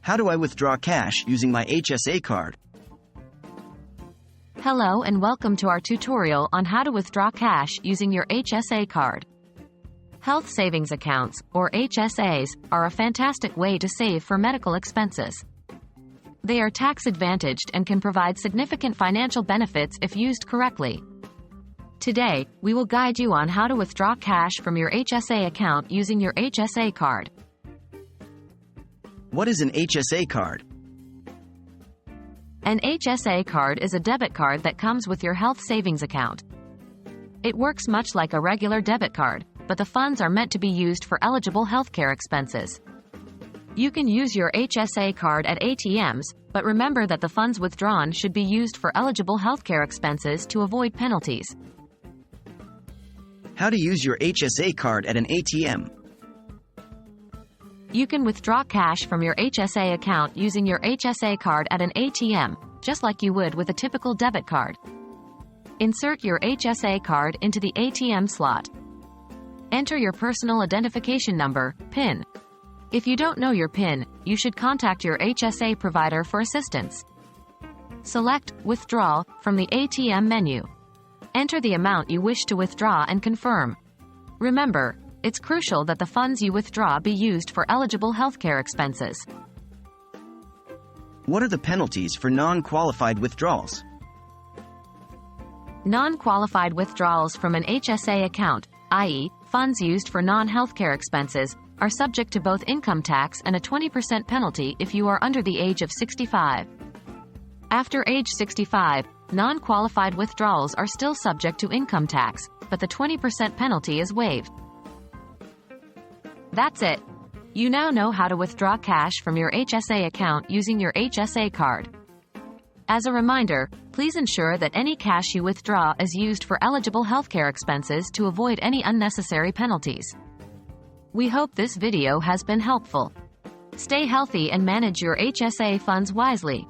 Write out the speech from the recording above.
How do I withdraw cash using my HSA card? Hello and welcome to our tutorial on how to withdraw cash using your HSA card. Health savings accounts, or HSAs, are a fantastic way to save for medical expenses. They are tax-advantaged and can provide significant financial benefits if used correctly. Today, we will guide you on how to withdraw cash from your HSA account using your HSA card. What is an HSA card? An HSA card is a debit card that comes with your health savings account. It works much like a regular debit card, but the funds are meant to be used for eligible healthcare expenses. You can use your HSA card at ATMs, but remember that the funds withdrawn should be used for eligible healthcare expenses to avoid penalties. How to use your HSA card at an ATM? You can withdraw cash from your HSA account using your HSA card at an ATM, just like you would with a typical debit card. Insert your HSA card into the ATM slot. Enter your personal identification number, PIN. If you don't know your PIN, you should contact your HSA provider for assistance. Select Withdraw from the ATM menu. Enter the amount you wish to withdraw and confirm. Remember, it's crucial that the funds you withdraw be used for eligible healthcare expenses. What are the penalties for non-qualified withdrawals? Non-qualified withdrawals from an HSA account, i.e., funds used for non-healthcare expenses, are subject to both income tax and a 20% penalty if you are under the age of 65. After age 65, non-qualified withdrawals are still subject to income tax, but the 20% penalty is waived. That's it. You now know how to withdraw cash from your HSA account using your HSA card. As a reminder, please ensure that any cash you withdraw is used for eligible healthcare expenses to avoid any unnecessary penalties. We hope this video has been helpful. Stay healthy and manage your HSA funds wisely.